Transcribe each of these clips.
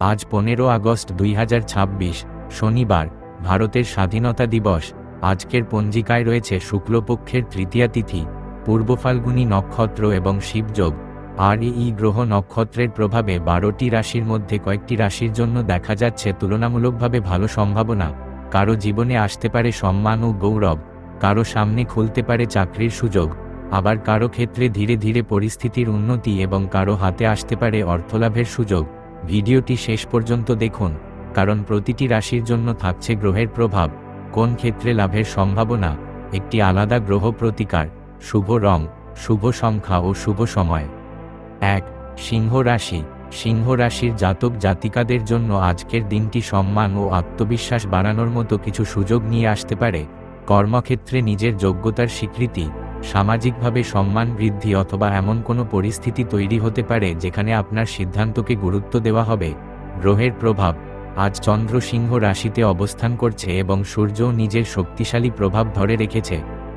আজ 15 আগস্ট 2026 শনিবার, ভারতের স্বাধীনতা দিবস। আজকের পঞ্জিকায় রয়েছে শুক্লপক্ষের তৃতীয়া তিথি, পূর্ব ফাল্গুনী নক্ষত্র এবং শিবযোগ। আর এই গ্রহ নক্ষত্রের প্রভাবে 12টি রাশির মধ্যে কয়েকটি রাশির জন্য দেখা যাচ্ছে তুলনামূলকভাবে ভালো সম্ভাবনা। কারো জীবনে আসতে পারে সম্মান ও গৌরব, কারো সামনে খুলতে পারে চাকরির সুযোগ, আবার কারো ক্ষেত্রে ধীরে ধীরে পরিস্থিতির উন্নতি এবং কারো হাতে আসতে পারে অর্থলাভের সুযোগ। ভিডিওটি শেষ পর্যন্ত দেখুন, কারণ প্রতিটি রাশির জন্য থাকছে গ্রহের প্রভাব, কোন ক্ষেত্রে লাভের সম্ভাবনা, একটি আলাদা গ্রহ প্রতিকার, শুভ রং, শুভ সংখ্যা ও শুভ সময়। 1. সিংহ রাশি। সিংহ রাশির জাতক জাতিকাদের জন্য আজকের দিনটি সম্মান ও আত্মবিশ্বাস বাড়ানোর মতো কিছু সুযোগ নিয়ে আসতে পারে। কর্মক্ষেত্রে নিজের যোগ্যতার স্বীকৃতি, সামাজিকভাবে সম্মান বৃদ্ধি অথবা এমন কোনো পরিস্থিতি তৈরি হতে পারে যেখানে আপনার সিদ্ধান্তকে গুরুত্ব দেওয়া হবে। গ্রহের প্রভাব। আজ চন্দ্র সিংহ রাশিতে অবস্থান করছে এবং সূর্যও নিজের শক্তিশালী প্রভাব ধরে রেখেছে,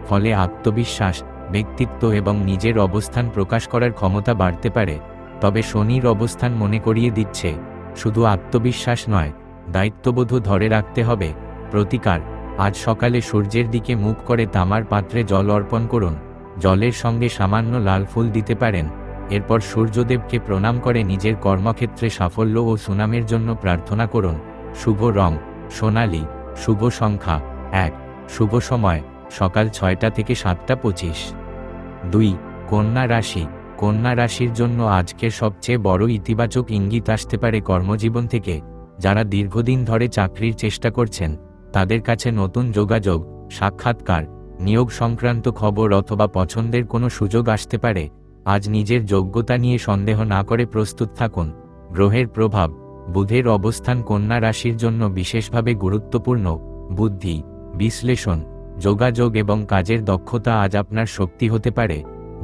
ফলে আত্মবিশ্বাস, ব্যক্তিত্ব এবং নিজের অবস্থান প্রকাশ করার ক্ষমতা বাড়তে পারে। তবে শনির অবস্থান মনে করিয়ে দিচ্ছে, শুধু আত্মবিশ্বাস নয়, দায়িত্ববোধও ধরে রাখতে হবে। প্রতিকার। আজ সকালে সূর্যের দিকে মুখ করে তামার পাত্রে জল অর্পণ করুন, জলের সঙ্গে সামান্য লাল ফুল দিতে পারেন। এরপর সূর্যদেবকে প্রণাম করে নিজের কর্মক্ষেত্রে সাফল্য ও সুনামের জন্য প্রার্থনা করুন। শুভ রং সোনালী, শুভ সংখ্যা 1, শুভ সময় সকাল 6টা থেকে 7টা 25। 2. কন্যা রাশি। কন্যা রাশির জন্য আজকের সবচেয়ে বড় ইতিবাচক ইঙ্গিত আসতে পারে কর্মজীবন থেকে। যারা দীর্ঘদিন ধরে চাকরির চেষ্টা করছেন, তাদের কাছে নতুন যোগাযোগ, সাক্ষাৎকার, নিয়োগ সংক্রান্ত খবর অথবা পছন্দের কোনো সুযোগ আসতে পারে। আজ নিজের যোগ্যতা নিয়ে সন্দেহ না করে প্রস্তুত থাকুন। গ্রহের প্রভাব। বুধের অবস্থান কন্যা রাশির জন্য বিশেষভাবে গুরুত্বপূর্ণ। বুদ্ধি, বিশ্লেষণ, যোগাযোগ এবং কাজের দক্ষতা আজ আপনার শক্তি হতে পারে।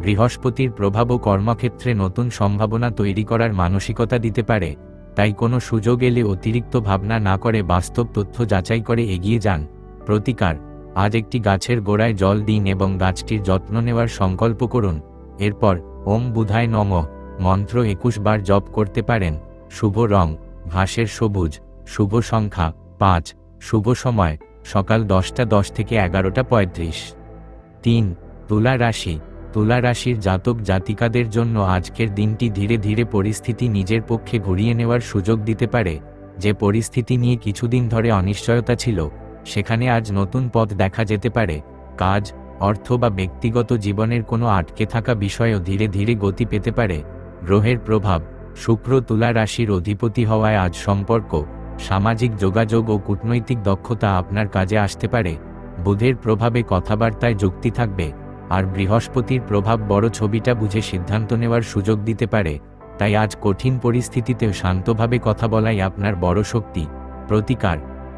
বৃহস্পতির প্রভাবও কর্মক্ষেত্রে নতুন সম্ভাবনা তৈরি করার মানসিকতা দিতে পারে। তাই কোনো সুযোগ এলে অতিরিক্ত ভাবনা না করে বাস্তব তথ্য যাচাই করে এগিয়ে যান। প্রতিকার। আজ একটি গাছের গোড়ায় জল দিন এবং গাছটির যত্ন নেওয়ার সংকল্প করুন। এরপর ওম বুধায় নমঃ মন্ত্র 21 বার জপ করতে পারেন। শুভ রং ঘাসের সবুজ, শুভ সংখ্যা 5, শুভ সময় সকাল 10টা 10 থেকে 11টা 35। 3. তুলা রাশি। তুলা রাশির জাতক জাতিকাদের জন্য আজকের দিনটি ধীরে ধীরে পরিস্থিতি নিজের পক্ষে ঘুরিয়ে নেওয়ার সুযোগ দিতে পারে। যে পরিস্থিতি নিয়ে কিছুদিন ধরে অনিশ্চয়তা ছিল, সেখানে আজ নতুন পথ দেখা যেতে পারে। কাজ, অর্থ বা ব্যক্তিগত জীবনের কোনো আটকে থাকা বিষয়ও ধীরে ধীরে গতি পেতে পারে। গ্রহের প্রভাব। শুক্র তুলা রাশির অধিপতি হওয়ায় আজ সম্পর্ক, সামাজিক যোগাযোগ ও কূটনৈতিক দক্ষতা আপনার কাজে আসতে পারে। বুধের প্রভাবে কথাবার্তায় যুক্তি থাকবে, আর বৃহস্পতির প্রভাব বড় ছবিটা বুঝে সিদ্ধান্ত নেওয়ার সুযোগ দিতে পারে। তাই আজ কঠিন পরিস্থিতিতেও শান্তভাবে কথা বলাই আপনার বড় শক্তি। প্রতিকার।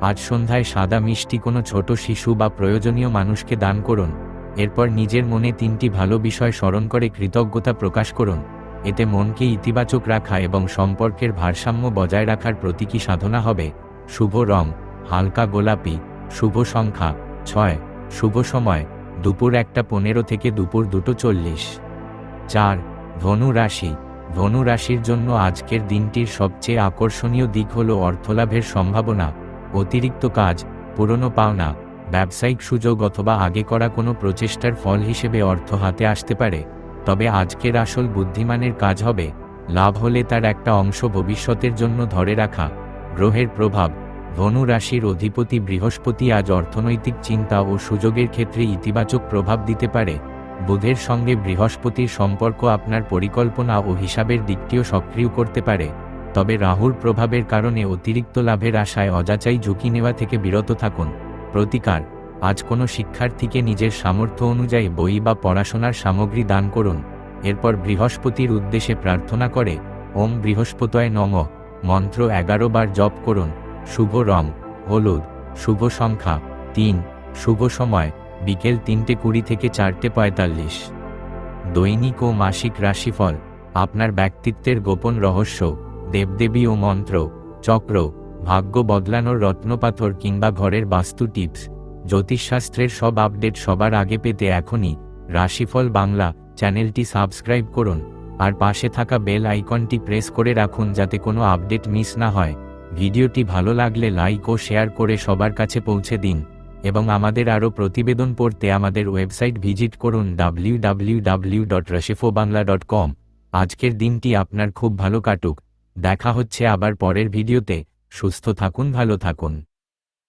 আজ সন্ধ্যায় সাদা মিষ্টি কোনো ছোট শিশু বা প্রয়োজনীয় মানুষকে দান করুন। এরপর নিজের মনে 3টি ভালো বিষয় স্মরণ করে কৃতজ্ঞতা প্রকাশ করুন। এতে মনকে ইতিবাচক রাখা এবং সম্পর্কের ভারসাম্য বজায় রাখার প্রতীকী সাধনা হবে। শুভ রং হালকা গোলাপি, শুভ সংখ্যা 6, শুভ সময় দুপুর 1টা 15 থেকে দুপুর 2টো 40। 4. ধনু রাশি। ধনু রাশির জন্য আজকের দিনটির সবচেয়ে আকর্ষণীয় দিক হল অর্থলাভের সম্ভাবনা। অতিরিক্ত কাজ, পুরনো পাওনা, ব্যবসায়িক সুযোগ অথবা আগে করা কোনো প্রচেষ্টার ফল হিসেবে অর্থ হাতে আসতে পারে। তবে আজকের আসল বুদ্ধিমানের কাজ হবে, লাভ হলে তার একটা অংশ ভবিষ্যতের জন্য ধরে রাখা। গ্রহের প্রভাব। ধনু রাশির অধিপতি বৃহস্পতি আজ অর্থনৈতিক চিন্তা ও সুযোগের ক্ষেত্রে ইতিবাচক প্রভাব দিতে পারে। বুধের সঙ্গে বৃহস্পতির সম্পর্ক আপনার পরিকল্পনা ও হিসাবের দিকটিও সক্রিয় করতে পারে। তবে রাহুর প্রভাবের কারণে অতিরিক্ত লাভের আশায় অযাচাই ঝুঁকি নেওয়া থেকে বিরত থাকুন। প্রতিকার। আজ কোনো শিক্ষার্থীকে নিজের সামর্থ্য অনুযায়ী বই বা পড়াশোনার সামগ্রী দান করুন। এরপর বৃহস্পতির উদ্দেশ্যে প্রার্থনা করে ওম বৃহস্পতয়ে নমঃ মন্ত্র 11 বার জপ করুন। শুভ রং হলুদ, শুভ সংখ্যা 3, শুভ সময় বিকেল 3টা 20 থেকে 4টা 45। দৈনিক ও মাসিক রাশিফল। আপনার ব্যক্তিত্বের গোপন রহস্য, দেবদেবী ও মন্ত্র, চক্র, ভাগ্য বদলানোর রত্নপাথর কিংবা ঘরের বাস্তু টিপস, জ্যোতিষশাস্ত্রের সব আপডেট সবার আগে পেতে এখনই রাশিফল বাংলা চ্যানেলটি সাবস্ক্রাইব করুন আর পাশে থাকা বেল আইকনটি প্রেস করে রাখুন যাতে কোনো আপডেট মিস না হয়। ভিডিওটি ভালো লাগলে লাইক ও শেয়ার করে সবার কাছে পৌঁছে দিন এবং আমাদের আরও প্রতিবেদন পড়তে আমাদের ওয়েবসাইট ভিজিট করুন www.rashifobangla.com। আজকের দিনটি আপনার খুব ভালো কাটুক। দেখা হচ্ছে আবার পরের ভিডিওতে। সুস্থ থাকুন, ভালো থাকুন।